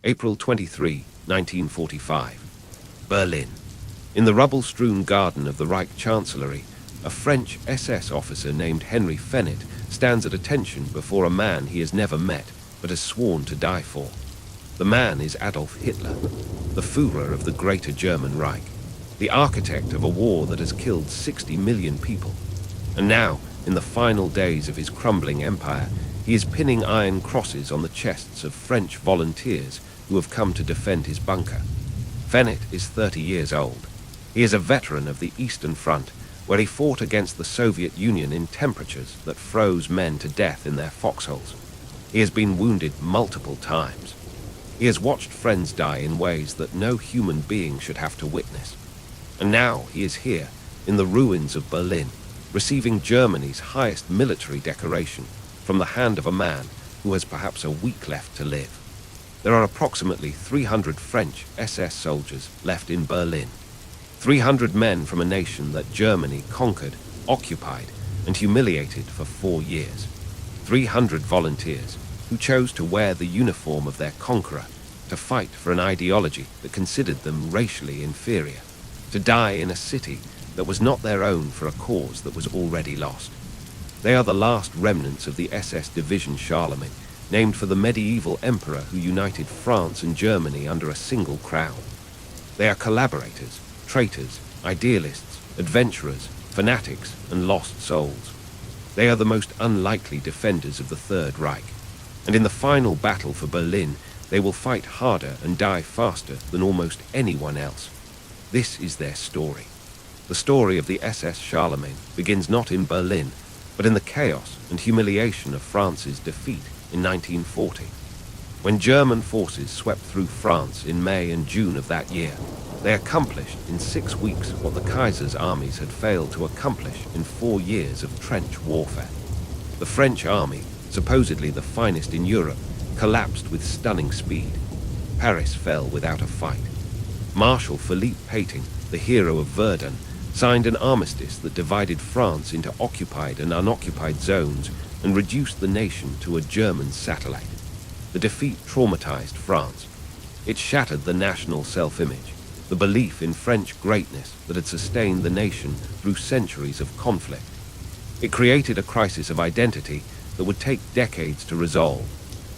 April 23, 1945. Berlin. In the rubble-strewn garden of the Reich Chancellery, a French SS officer named Henry Fennet stands at attention before a man he has never met but has sworn to die for. The man is Adolf Hitler, the Führer of the Greater German Reich, the architect of a war that has killed 60 million people. And now, in the final days of his crumbling empire, he is pinning iron crosses on the chests of French volunteers who have come to defend his bunker. Fennet is 30 years old. He is a veteran of the Eastern Front, where he fought against the Soviet Union in temperatures that froze men to death in their foxholes. He has been wounded multiple times. He has watched friends die in ways that no human being should have to witness. And now he is here, in the ruins of Berlin, receiving Germany's highest military decoration from the hand of a man who has perhaps a week left to live. There are approximately 300 French SS soldiers left in Berlin. 300 men from a nation that Germany conquered, occupied, and humiliated for 4 years. 300 volunteers who chose to wear the uniform of their conqueror, to fight for an ideology that considered them racially inferior, to die in a city that was not their own for a cause that was already lost. They are the last remnants of the SS Division Charlemagne, named for the medieval emperor who united France and Germany under a single crown. They are collaborators, traitors, idealists, adventurers, fanatics, and lost souls. They are the most unlikely defenders of the Third Reich, and in the final battle for Berlin, they will fight harder and die faster than almost anyone else. This is their story. The story of the SS Charlemagne begins not in Berlin, but in the chaos and humiliation of France's defeat in 1940. When German forces swept through France in May and June of that year, they accomplished in 6 weeks what the Kaiser's armies had failed to accomplish in 4 years of trench warfare. The French army, supposedly the finest in Europe, collapsed with stunning speed. Paris fell without a fight. Marshal Philippe Pétain, the hero of Verdun, signed an armistice that divided France into occupied and unoccupied zones and reduced the nation to a German satellite. The defeat traumatized France. It shattered the national self-image, the belief in French greatness that had sustained the nation through centuries of conflict. It created a crisis of identity that would take decades to resolve,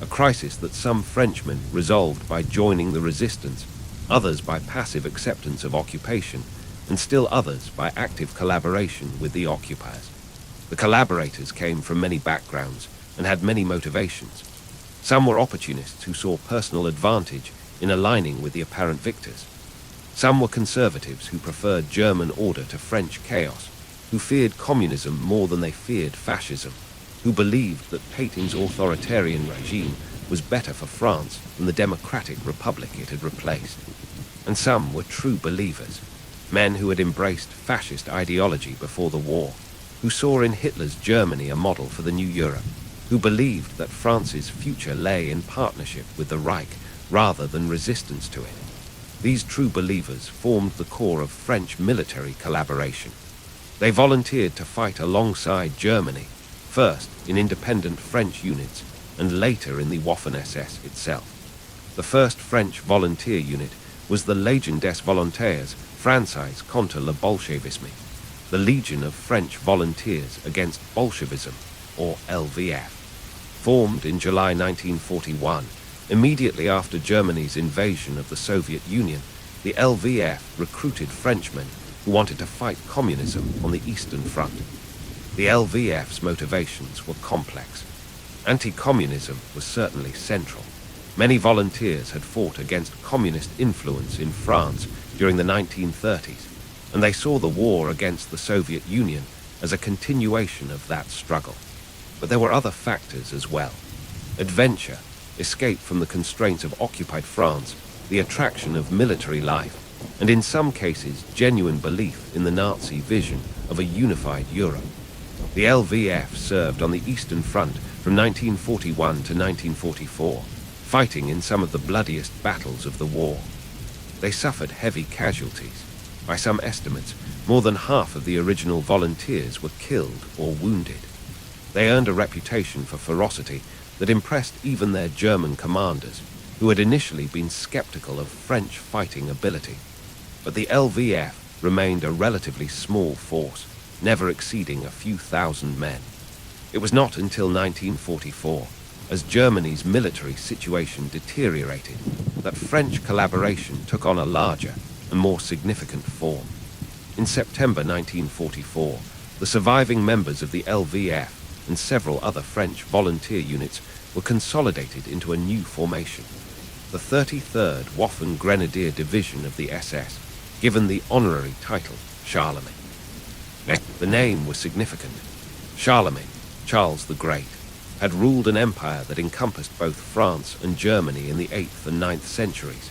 a crisis that some Frenchmen resolved by joining the resistance, others by passive acceptance of occupation, and still others by active collaboration with the occupiers. The collaborators came from many backgrounds and had many motivations. Some were opportunists who saw personal advantage in aligning with the apparent victors. Some were conservatives who preferred German order to French chaos, who feared communism more than they feared fascism, who believed that Pétain's authoritarian regime was better for France than the democratic republic it had replaced. And some were true believers, men who had embraced fascist ideology before the war, who saw in Hitler's Germany a model for the new Europe, who believed that France's future lay in partnership with the Reich rather than resistance to it. These true believers formed the core of French military collaboration. They volunteered to fight alongside Germany, first in independent French units and later in the Waffen-SS itself. The first French volunteer unit was the Légion des Volontaires Français contre le Bolchevisme, the Legion of French Volunteers Against Bolshevism, or LVF. Formed in July 1941, immediately after Germany's invasion of the Soviet Union, the LVF recruited Frenchmen who wanted to fight communism on the Eastern Front. The LVF's motivations were complex. Anti-communism was certainly central. Many volunteers had fought against communist influence in France during the 1930s, and they saw the war against the Soviet Union as a continuation of that struggle. But there were other factors as well. Adventure, escape from the constraints of occupied France, the attraction of military life, and in some cases genuine belief in the Nazi vision of a unified Europe. The LVF served on the Eastern Front from 1941 to 1944, fighting in some of the bloodiest battles of the war. They suffered heavy casualties. By some estimates, more than half of the original volunteers were killed or wounded. They earned a reputation for ferocity that impressed even their German commanders, who had initially been skeptical of French fighting ability. But the LVF remained a relatively small force, never exceeding a few thousand men. It was not until 1944, as Germany's military situation deteriorated, that French collaboration took on a larger and more significant form. In September 1944, the surviving members of the LVF and several other French volunteer units were consolidated into a new formation, the 33rd Waffen Grenadier Division of the SS, given the honorary title Charlemagne. The name was significant. Charlemagne, Charles the Great, had ruled an empire that encompassed both France and Germany in the 8th and 9th centuries.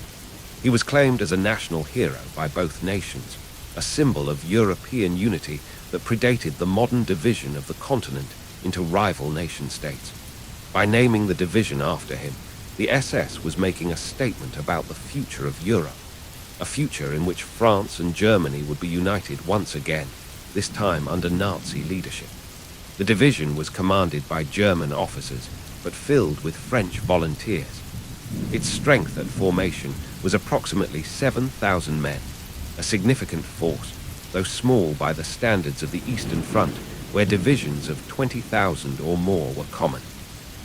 He was claimed as a national hero by both nations, a symbol of European unity that predated the modern division of the continent into rival nation-states. By naming the division after him, the SS was making a statement about the future of Europe, a future in which France and Germany would be united once again, this time under Nazi leadership. The division was commanded by German officers, but filled with French volunteers. Its strength at formation was approximately 7,000 men, a significant force, though small by the standards of the Eastern Front, where divisions of 20,000 or more were common.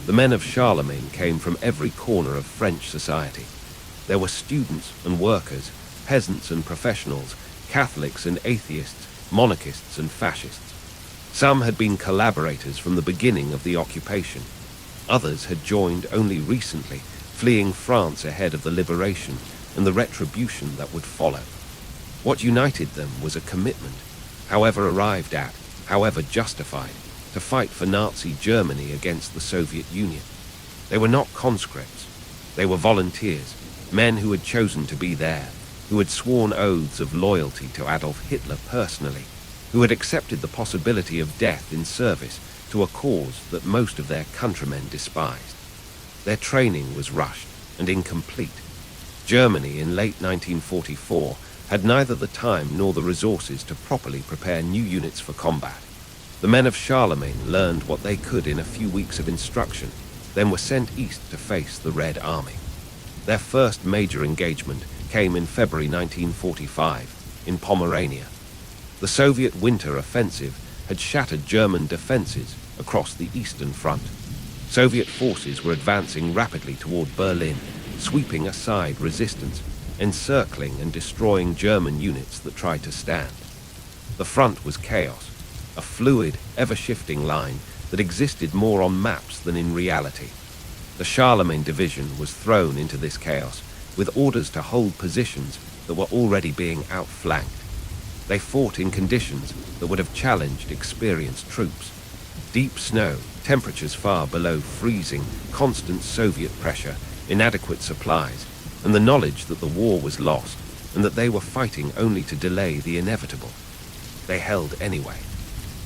The men of Charlemagne came from every corner of French society. There were students and workers, peasants and professionals, Catholics and atheists, monarchists and fascists. Some had been collaborators from the beginning of the occupation. Others had joined only recently, fleeing France ahead of the liberation and the retribution that would follow. What united them was a commitment, however arrived at, however justified, to fight for Nazi Germany against the Soviet Union. They were not conscripts. They were volunteers, men who had chosen to be there, who had sworn oaths of loyalty to Adolf Hitler personally, who had accepted the possibility of death in service to a cause that most of their countrymen despised. Their training was rushed and incomplete. Germany in late 1944 had neither the time nor the resources to properly prepare new units for combat. The men of Charlemagne learned what they could in a few weeks of instruction, then were sent east to face the Red Army. Their first major engagement came in February 1945 in Pomerania. The Soviet winter offensive had shattered German defenses across the Eastern Front. Soviet forces were advancing rapidly toward Berlin, sweeping aside resistance, encircling and destroying German units that tried to stand. The front was chaos, a fluid, ever-shifting line that existed more on maps than in reality. The Charlemagne Division was thrown into this chaos with orders to hold positions that were already being outflanked. They fought in conditions that would have challenged experienced troops. Deep snow, temperatures far below freezing, constant Soviet pressure, inadequate supplies, and the knowledge that the war was lost and that they were fighting only to delay the inevitable. They held anyway.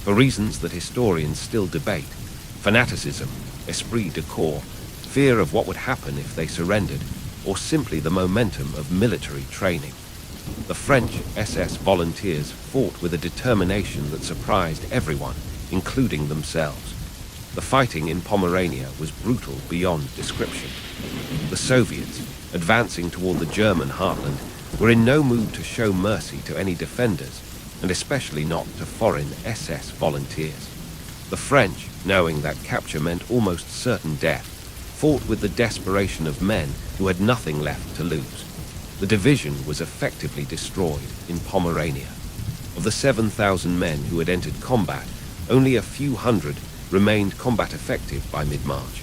For reasons that historians still debate, fanaticism, esprit de corps, fear of what would happen if they surrendered, or simply the momentum of military training. The French SS volunteers fought with a determination that surprised everyone, including themselves. The fighting in Pomerania was brutal beyond description. The Soviets, advancing toward the German heartland, were in no mood to show mercy to any defenders, and especially not to foreign SS volunteers. The French, knowing that capture meant almost certain death, fought with the desperation of men who had nothing left to lose. The division was effectively destroyed in Pomerania. Of the 7,000 men who had entered combat, only a few hundred remained combat effective by mid-March.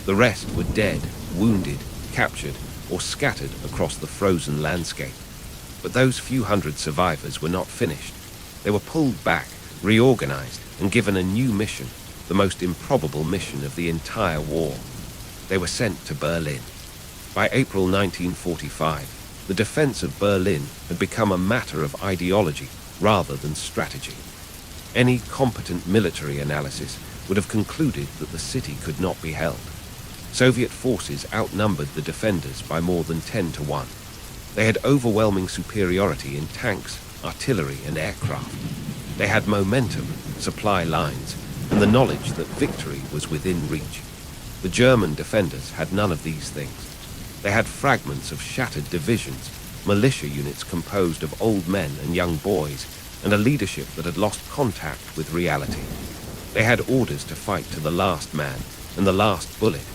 The rest were dead, wounded, captured, or scattered across the frozen landscape. But those few hundred survivors were not finished. They were pulled back, reorganized, and given a new mission, the most improbable mission of the entire war. They were sent to Berlin. By April 1945, the defense of Berlin had become a matter of ideology rather than strategy. Any competent military analysis would have concluded that the city could not be held. Soviet forces outnumbered the defenders by more than 10 to 1. They had overwhelming superiority in tanks, artillery, and aircraft. They had momentum, supply lines, and the knowledge that victory was within reach. The German defenders had none of these things. They had fragments of shattered divisions, militia units composed of old men and young boys, and a leadership that had lost contact with reality. They had orders to fight to the last man and the last bullet,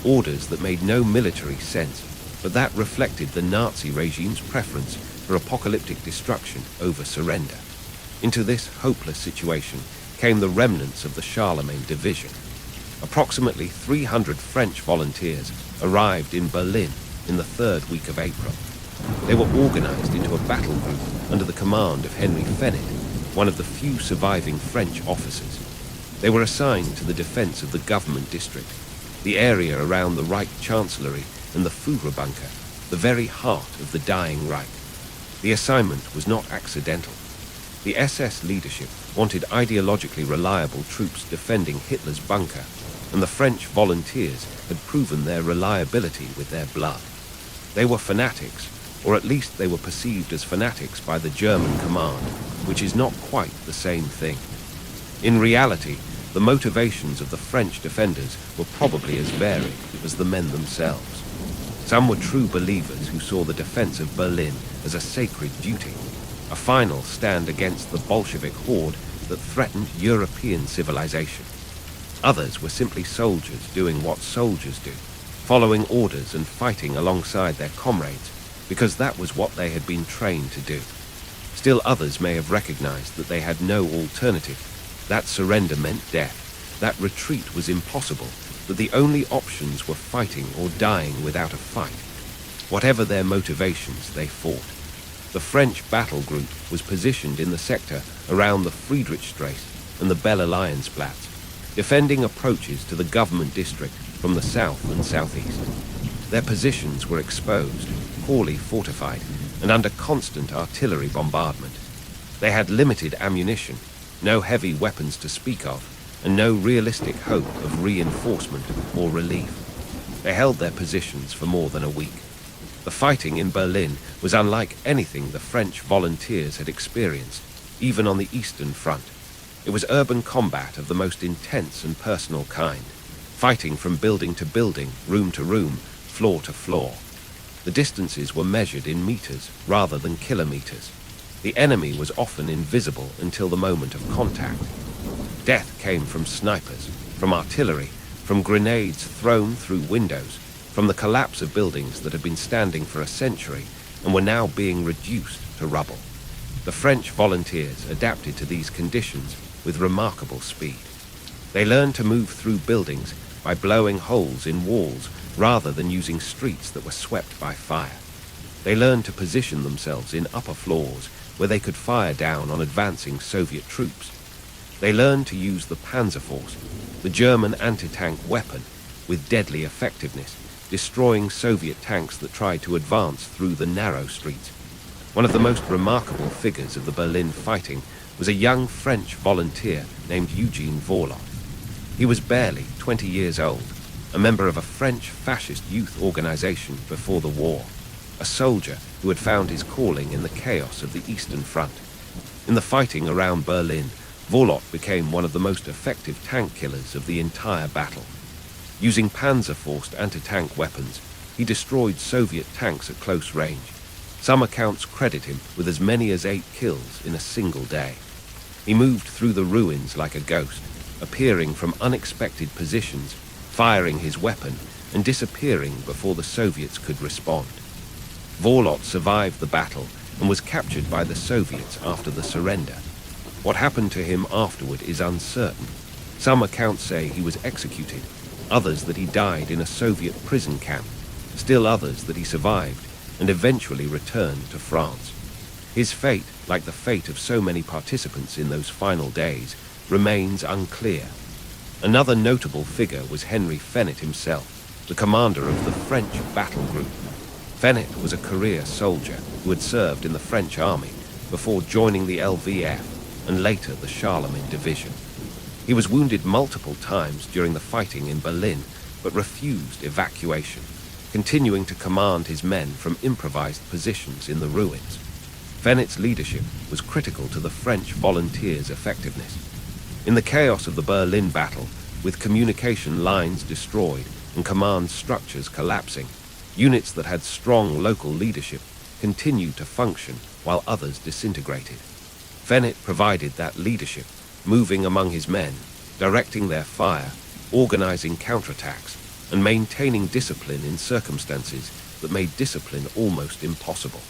orders that made no military sense, but that reflected the Nazi regime's preference for apocalyptic destruction over surrender. Into this hopeless situation came the remnants of the Charlemagne Division. Approximately 300 French volunteers arrived in Berlin in the third week of April. They were organized into a battle group under the command of Henry Fennet, one of the few surviving French officers. They were assigned to the defense of the government district, the area around the Reich Chancellery and the Führer bunker, the very heart of the dying Reich. The assignment was not accidental. The SS leadership wanted ideologically reliable troops defending Hitler's bunker, and the French volunteers had proven their reliability with their blood. They were fanatics, or at least they were perceived as fanatics by the German command, which is not quite the same thing. In reality, the motivations of the French defenders were probably as varied as the men themselves. Some were true believers who saw the defense of Berlin as a sacred duty, a final stand against the Bolshevik horde that threatened European civilization. Others were simply soldiers doing what soldiers do, following orders and fighting alongside their comrades, because that was what they had been trained to do. Still others may have recognized that they had no alternative, that surrender meant death, that retreat was impossible, that the only options were fighting or dying without a fight. Whatever their motivations, they fought. The French battle group was positioned in the sector around the Friedrichstrasse and the Belle Allianceplatz, defending approaches to the government district from the south and southeast. Their positions were exposed, poorly fortified, and under constant artillery bombardment. They had limited ammunition, no heavy weapons to speak of, and no realistic hope of reinforcement or relief. They held their positions for more than a week. The fighting in Berlin was unlike anything the French volunteers had experienced, even on the Eastern Front. It was urban combat of the most intense and personal kind, fighting from building to building, room to room, floor to floor. The distances were measured in meters rather than kilometers. The enemy was often invisible until the moment of contact. Death came from snipers, from artillery, from grenades thrown through windows, from the collapse of buildings that had been standing for a century and were now being reduced to rubble. The French volunteers adapted to these conditions with remarkable speed. They learned to move through buildings by blowing holes in walls rather than using streets that were swept by fire. They learned to position themselves in upper floors where they could fire down on advancing Soviet troops. They learned to use the Panzerforce, the German anti-tank weapon, with deadly effectiveness, destroying Soviet tanks that tried to advance through the narrow streets. One of the most remarkable figures of the Berlin fighting was a young French volunteer named Eugene Vorlot. He was barely 20 years old, a member of a French fascist youth organization before the war, a soldier who had found his calling in the chaos of the Eastern Front. In the fighting around Berlin, Vorlot became one of the most effective tank killers of the entire battle. Using Panzer-forced anti-tank weapons, he destroyed Soviet tanks at close range. Some accounts credit him with as many as 8 kills in a single day. He moved through the ruins like a ghost, appearing from unexpected positions, firing his weapon, and disappearing before the Soviets could respond. Vorlot survived the battle and was captured by the Soviets after the surrender. What happened to him afterward is uncertain. Some accounts say he was executed, others that he died in a Soviet prison camp, still others that he survived and eventually returned to France. His fate, like the fate of so many participants in those final days, remains unclear. Another notable figure was Henry Fennet himself, the commander of the French battle group. Fennet was a career soldier who had served in the French army before joining the LVF and later the Charlemagne Division. He was wounded multiple times during the fighting in Berlin, but refused evacuation, continuing to command his men from improvised positions in the ruins. Fenet's leadership was critical to the French volunteers' effectiveness. In the chaos of the Berlin battle, with communication lines destroyed and command structures collapsing, Units that had strong local leadership continued to function while others disintegrated. Fennet provided that leadership, moving among his men, directing their fire, organizing counterattacks, and maintaining discipline in circumstances that made discipline almost impossible.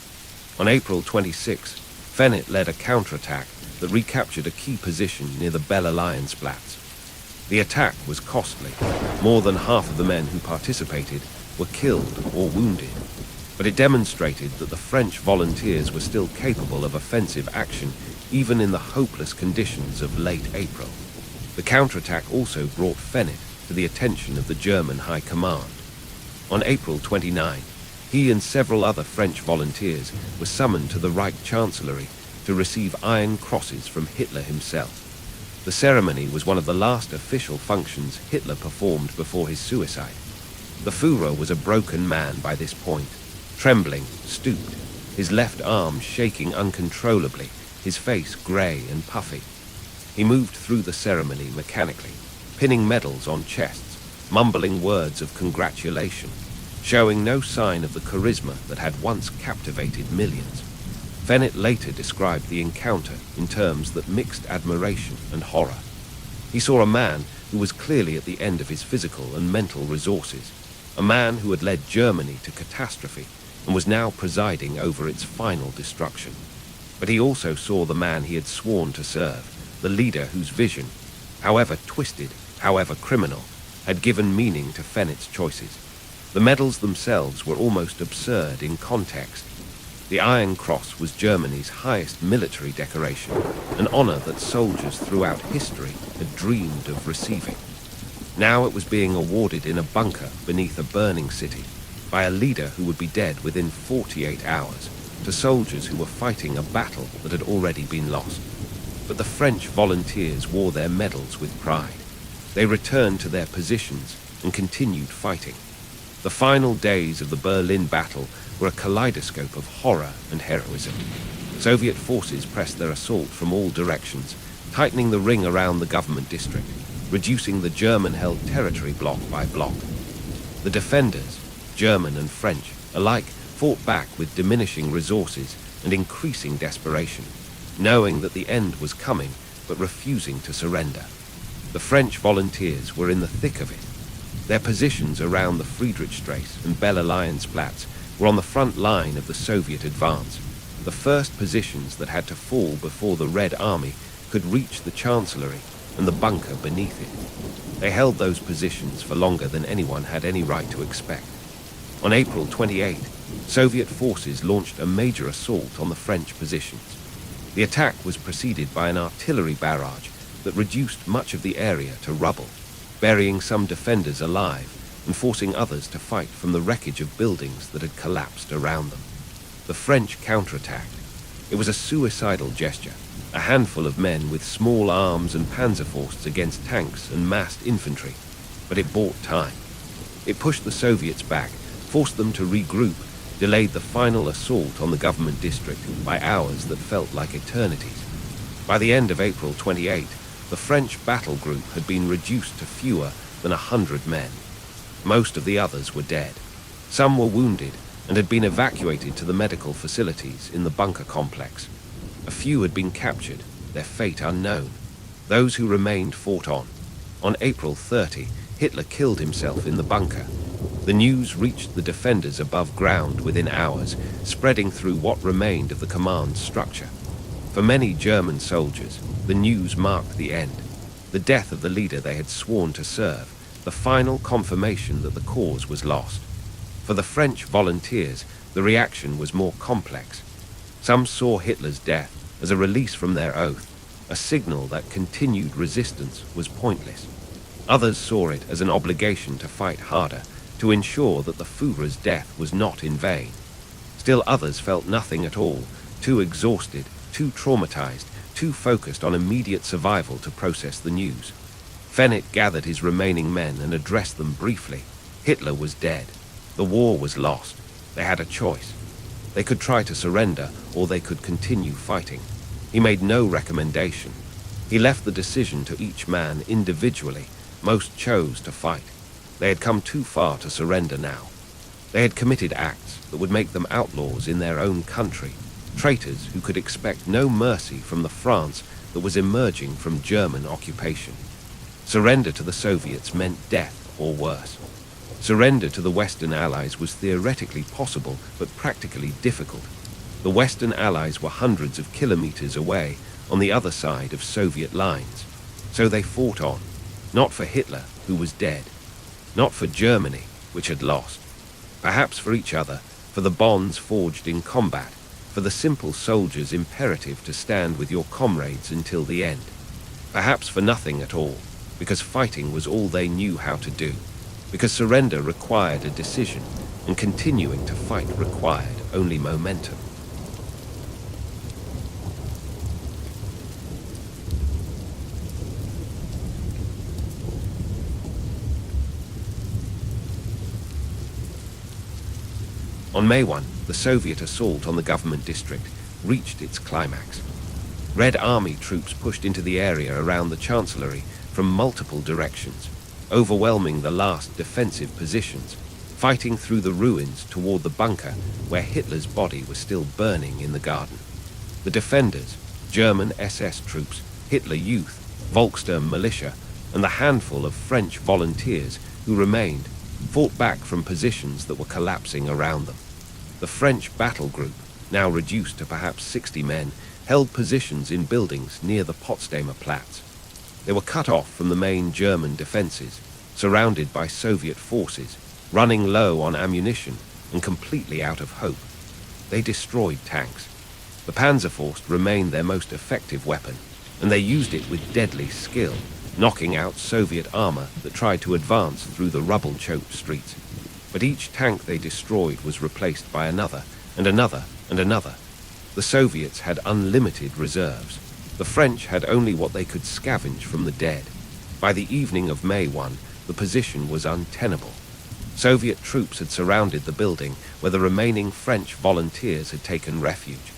On April 26, Fennet led a counterattack that recaptured a key position near the Belle Alliance-Platz. The attack was costly. More than half of the men who participated were killed or wounded, but it demonstrated that the French volunteers were still capable of offensive action even in the hopeless conditions of late April. The counterattack also brought Fennet to the attention of the German High Command. On April 29, he and several other French volunteers were summoned to the Reich Chancellery to receive Iron Crosses from Hitler himself. The ceremony was one of the last official functions Hitler performed before his suicide. The Führer was a broken man by this point, trembling, stooped, his left arm shaking uncontrollably, his face grey and puffy. He moved through the ceremony mechanically, pinning medals on chests, mumbling words of congratulation, showing no sign of the charisma that had once captivated millions. Fennet later described the encounter in terms that mixed admiration and horror. He saw a man who was clearly at the end of his physical and mental resources, a man who had led Germany to catastrophe and was now presiding over its final destruction. But he also saw the man he had sworn to serve, the leader whose vision, however twisted, however criminal, had given meaning to Fennet's choices. The medals themselves were almost absurd in context. The Iron Cross was Germany's highest military decoration, an honor that soldiers throughout history had dreamed of receiving. Now it was being awarded in a bunker beneath a burning city by a leader who would be dead within 48 hours to soldiers who were fighting a battle that had already been lost. But the French volunteers wore their medals with pride. They returned to their positions and continued fighting. The final days of the Berlin battle were a kaleidoscope of horror and heroism. Soviet forces pressed their assault from all directions, tightening the ring around the government district, reducing the German-held territory block by block. The defenders, German and French, alike fought back with diminishing resources and increasing desperation, knowing that the end was coming but refusing to surrender. The French volunteers were in the thick of it. Their positions around the Friedrichstrasse and Belle Alliance-Platz were on the front line of the Soviet advance, the first positions that had to fall before the Red Army could reach the Chancellery and the bunker beneath it. They held those positions for longer than anyone had any right to expect. On April 28, Soviet forces launched a major assault on the French positions. The attack was preceded by an artillery barrage that reduced much of the area to rubble, burying some defenders alive and forcing others to fight from the wreckage of buildings that had collapsed around them. The French counterattacked. It was a suicidal gesture, a handful of men with small arms and panzerfausts against tanks and massed infantry, but it bought time. It pushed the Soviets back, forced them to regroup, delayed the final assault on the government district by hours that felt like eternities. By the end of April 28, the French battle group had been reduced to fewer than 100 men. Most of the others were dead. Some were wounded and had been evacuated to the medical facilities in the bunker complex. A few had been captured, their fate unknown. Those who remained fought on. On April 30, Hitler killed himself in the bunker. The news reached the defenders above ground within hours, spreading through what remained of the command structure. For many German soldiers, the news marked the end, the death of the leader they had sworn to serve, the final confirmation that the cause was lost. For the French volunteers, the reaction was more complex. Some saw Hitler's death as a release from their oath, a signal that continued resistance was pointless. Others saw it as an obligation to fight harder, to ensure that the Führer's death was not in vain. Still others felt nothing at all, too exhausted, too traumatized, too focused on immediate survival to process the news. Fennet gathered his remaining men and addressed them briefly. Hitler was dead. The war was lost. They had a choice. They could try to surrender, or they could continue fighting. He made no recommendation. He left the decision to each man individually. Most chose to fight. They had come too far to surrender now. They had committed acts that would make them outlaws in their own country, traitors who could expect no mercy from the France that was emerging from German occupation. Surrender to the Soviets meant death or worse. Surrender to the Western Allies was theoretically possible, but practically difficult. The Western Allies were hundreds of kilometers away on the other side of Soviet lines. So they fought on, not for Hitler, who was dead, not for Germany, which had lost, perhaps for each other, for the bonds forged in combat, for the simple soldier's imperative to stand with your comrades until the end. Perhaps for nothing at all, because fighting was all they knew how to do, because surrender required a decision, and continuing to fight required only momentum. On May 1, the Soviet assault on the government district reached its climax. Red Army troops pushed into the area around the Chancellery from multiple directions, overwhelming the last defensive positions, fighting through the ruins toward the bunker where Hitler's body was still burning in the garden. The defenders, German SS troops, Hitler Youth, Volkssturm militia, and the handful of French volunteers who remained, fought back from positions that were collapsing around them. The French battle group, now reduced to perhaps 60 men, held positions in buildings near the Potsdamer Platz. They were cut off from the main German defenses, surrounded by Soviet forces, running low on ammunition and completely out of hope. They destroyed tanks. The Panzerfaust remained their most effective weapon, and they used it with deadly skill, knocking out Soviet armor that tried to advance through the rubble-choked streets. But each tank they destroyed was replaced by another, and another, and another. The Soviets had unlimited reserves. The French had only what they could scavenge from the dead. By the evening of May 1, the position was untenable. Soviet troops had surrounded the building where the remaining French volunteers had taken refuge.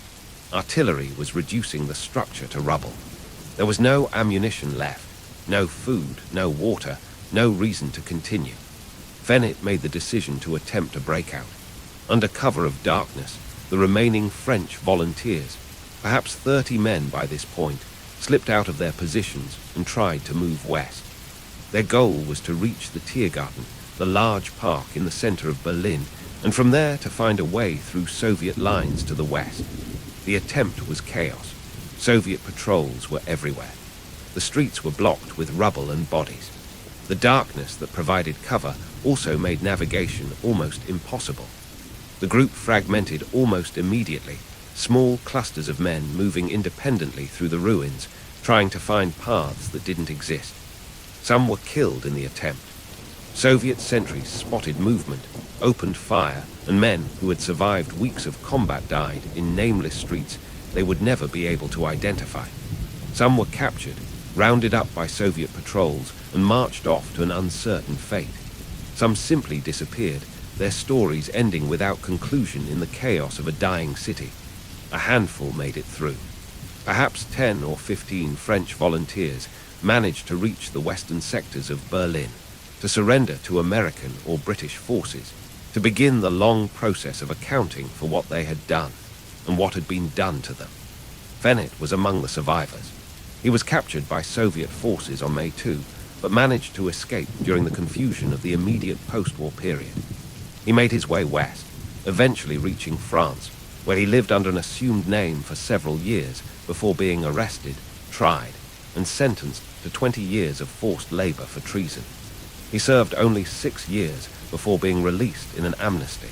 Artillery was reducing the structure to rubble. There was no ammunition left, no food, no water, no reason to continue. Fennet made the decision to attempt a breakout. Under cover of darkness, the remaining French volunteers, perhaps 30 men by this point, slipped out of their positions and tried to move west. Their goal was to reach the Tiergarten, the large park in the center of Berlin, and from there to find a way through Soviet lines to the west. The attempt was chaos. Soviet patrols were everywhere. The streets were blocked with rubble and bodies. The darkness that provided cover also made navigation almost impossible. The group fragmented almost immediately, small clusters of men moving independently through the ruins, trying to find paths that didn't exist. Some were killed in the attempt. Soviet sentries spotted movement, opened fire, and men who had survived weeks of combat died in nameless streets they would never be able to identify. Some were captured, rounded up by Soviet patrols, and marched off to an uncertain fate. Some simply disappeared, their stories ending without conclusion in the chaos of a dying city. A handful made it through. Perhaps 10 or 15 French volunteers managed to reach the western sectors of Berlin, to surrender to American or British forces, to begin the long process of accounting for what they had done and what had been done to them. Fennet was among the survivors. He was captured by Soviet forces on May 2, but managed to escape during the confusion of the immediate post-war period. He made his way west, eventually reaching France, where he lived under an assumed name for several years before being arrested, tried, and sentenced to 20 years of forced labor for treason. He served only 6 years before being released in an amnesty.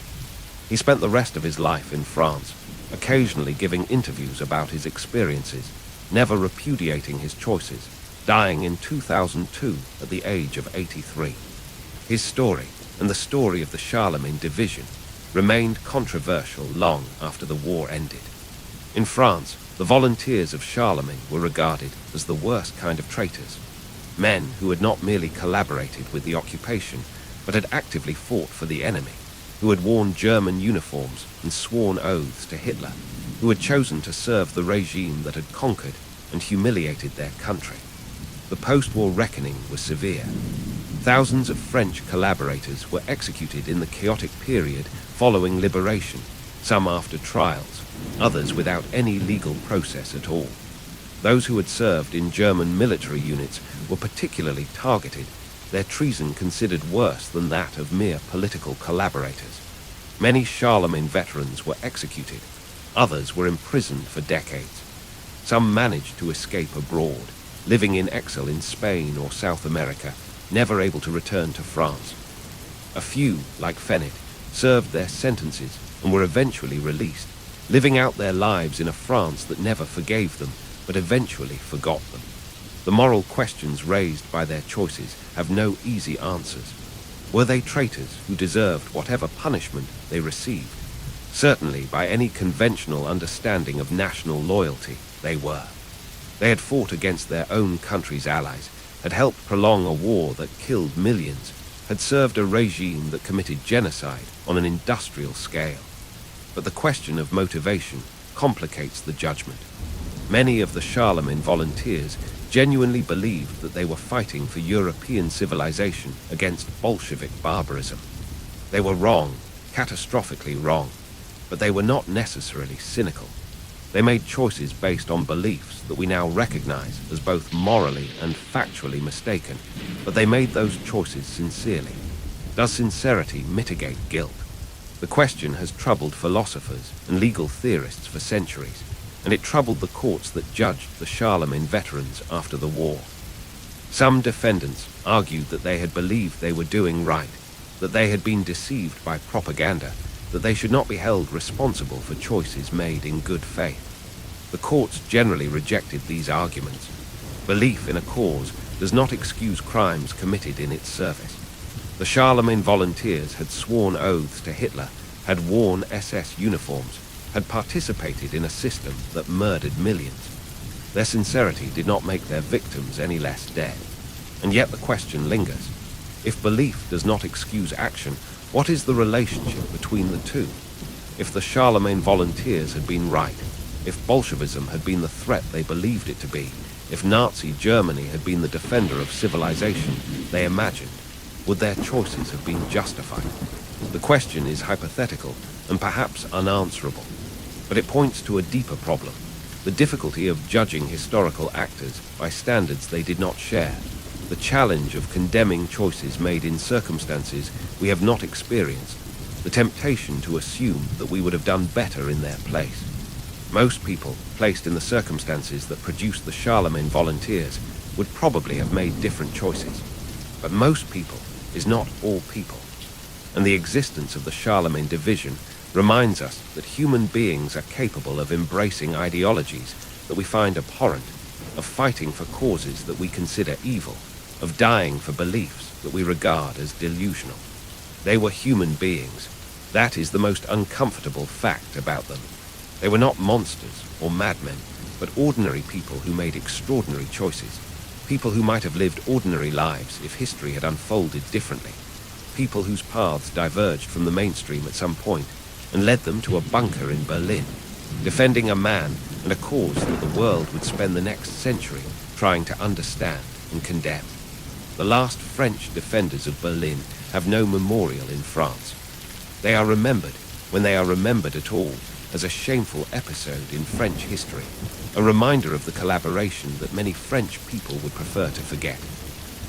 He spent the rest of his life in France, occasionally giving interviews about his experiences, never repudiating his choices, dying in 2002 at the age of 83. His story, and the story of the Charlemagne Division, remained controversial long after the war ended. In France, the volunteers of Charlemagne were regarded as the worst kind of traitors, men who had not merely collaborated with the occupation, but had actively fought for the enemy, who had worn German uniforms and sworn oaths to Hitler, who had chosen to serve the regime that had conquered and humiliated their country. The post-war reckoning was severe. Thousands of French collaborators were executed in the chaotic period following liberation, some after trials, others without any legal process at all. Those who had served in German military units were particularly targeted, their treason considered worse than that of mere political collaborators. Many Charlemagne veterans were executed, others were imprisoned for decades. Some managed to escape abroad, living in exile in Spain or South America, never able to return to France. A few, like Fennet, served their sentences and were eventually released, living out their lives in a France that never forgave them, but eventually forgot them. The moral questions raised by their choices have no easy answers. Were they traitors who deserved whatever punishment they received? Certainly, by any conventional understanding of national loyalty, they were. They had fought against their own country's allies, had helped prolong a war that killed millions, had served a regime that committed genocide on an industrial scale. But the question of motivation complicates the judgment. Many of the Charlemagne volunteers genuinely believed that they were fighting for European civilization against Bolshevik barbarism. They were wrong, catastrophically wrong, but they were not necessarily cynical. They made choices based on beliefs that we now recognize as both morally and factually mistaken, but they made those choices sincerely. Does sincerity mitigate guilt? The question has troubled philosophers and legal theorists for centuries, and it troubled the courts that judged the Charlemagne veterans after the war. Some defendants argued that they had believed they were doing right, that they had been deceived by propaganda, that they should not be held responsible for choices made in good faith. The courts generally rejected these arguments. Belief in a cause does not excuse crimes committed in its service. The Charlemagne volunteers had sworn oaths to Hitler, had worn SS uniforms, had participated in a system that murdered millions. Their sincerity did not make their victims any less dead. And yet the question lingers. If belief does not excuse action, what is the relationship between the two? If the Charlemagne volunteers had been right, if Bolshevism had been the threat they believed it to be, if Nazi Germany had been the defender of civilization they imagined, would their choices have been justified? The question is hypothetical and perhaps unanswerable, but it points to a deeper problem, the difficulty of judging historical actors by standards they did not share, the challenge of condemning choices made in circumstances we have not experienced, the temptation to assume that we would have done better in their place. Most people, placed in the circumstances that produced the Charlemagne volunteers, would probably have made different choices. But most people is not all people, and the existence of the Charlemagne Division reminds us that human beings are capable of embracing ideologies that we find abhorrent, of fighting for causes that we consider evil, of dying for beliefs that we regard as delusional. They were human beings. That is the most uncomfortable fact about them. They were not monsters or madmen, but ordinary people who made extraordinary choices. People who might have lived ordinary lives if history had unfolded differently. People whose paths diverged from the mainstream at some point and led them to a bunker in Berlin, defending a man and a cause that the world would spend the next century trying to understand and condemn. The last French defenders of Berlin have no memorial in France. They are remembered, when they are remembered at all, as a shameful episode in French history, a reminder of the collaboration that many French people would prefer to forget.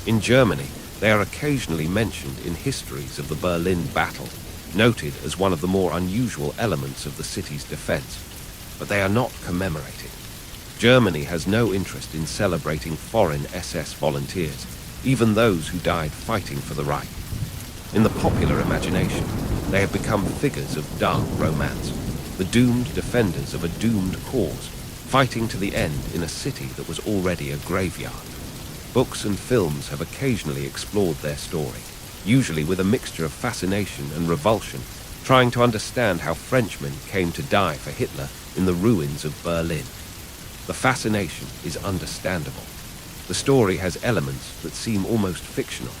In Germany, they are occasionally mentioned in histories of the Berlin battle, noted as one of the more unusual elements of the city's defense, but they are not commemorated. Germany has no interest in celebrating foreign SS volunteers, even those who died fighting for the Reich. In the popular imagination, they have become figures of dark romance, the doomed defenders of a doomed cause, fighting to the end in a city that was already a graveyard. Books and films have occasionally explored their story, usually with a mixture of fascination and revulsion, trying to understand how Frenchmen came to die for Hitler in the ruins of Berlin. The fascination is understandable. The story has elements that seem almost fictional.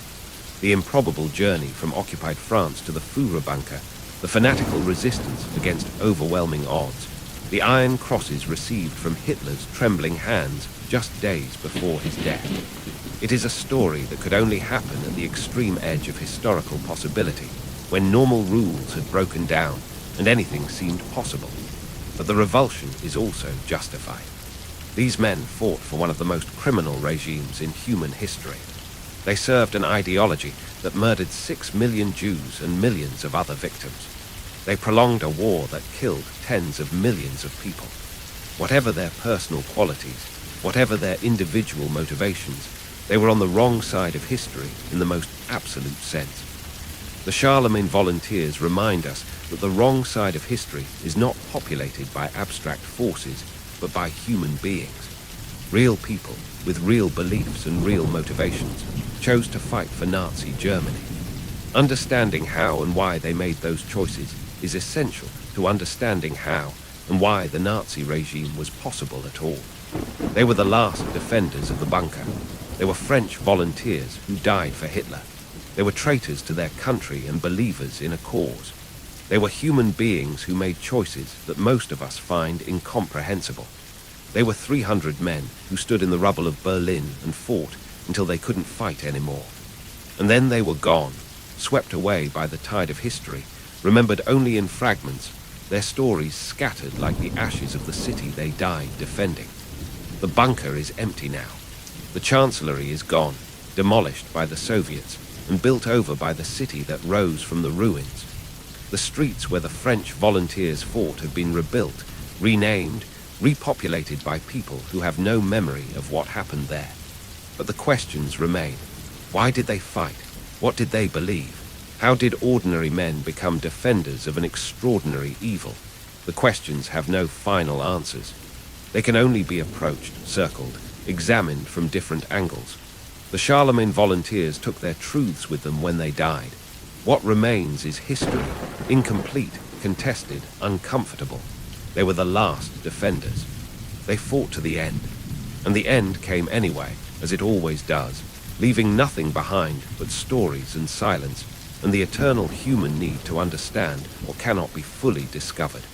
The improbable journey from occupied France to the Führer bunker, the fanatical resistance against overwhelming odds, the iron crosses received from Hitler's trembling hands just days before his death. It is a story that could only happen at the extreme edge of historical possibility, when normal rules had broken down and anything seemed possible. But the revulsion is also justified. These men fought for one of the most criminal regimes in human history. They served an ideology that murdered 6 million Jews and millions of other victims. They prolonged a war that killed tens of millions of people. Whatever their personal qualities, whatever their individual motivations, they were on the wrong side of history in the most absolute sense. The Charlemagne volunteers remind us that the wrong side of history is not populated by abstract forces, but by human beings. Real people with real beliefs and real motivations chose to fight for Nazi Germany. Understanding how and why they made those choices is essential to understanding how and why the Nazi regime was possible at all. They were the last defenders of the bunker. They were French volunteers who died for Hitler. They were traitors to their country and believers in a cause. They were human beings who made choices that most of us find incomprehensible. They were 300 men who stood in the rubble of Berlin and fought until they couldn't fight anymore. And then they were gone, swept away by the tide of history, remembered only in fragments, their stories scattered like the ashes of the city they died defending. The bunker is empty now. The chancellery is gone, demolished by the Soviets, and built over by the city that rose from the ruins. The streets where the French volunteers fought have been rebuilt, renamed, repopulated by people who have no memory of what happened there. But the questions remain. Why did they fight? What did they believe? How did ordinary men become defenders of an extraordinary evil? The questions have no final answers. They can only be approached, circled, examined from different angles. The Charlemagne volunteers took their truths with them when they died. What remains is history, incomplete, contested, uncomfortable. They were the last defenders. They fought to the end. And the end came anyway, as it always does, leaving nothing behind but stories and silence, and the eternal human need to understand what cannot be fully discovered.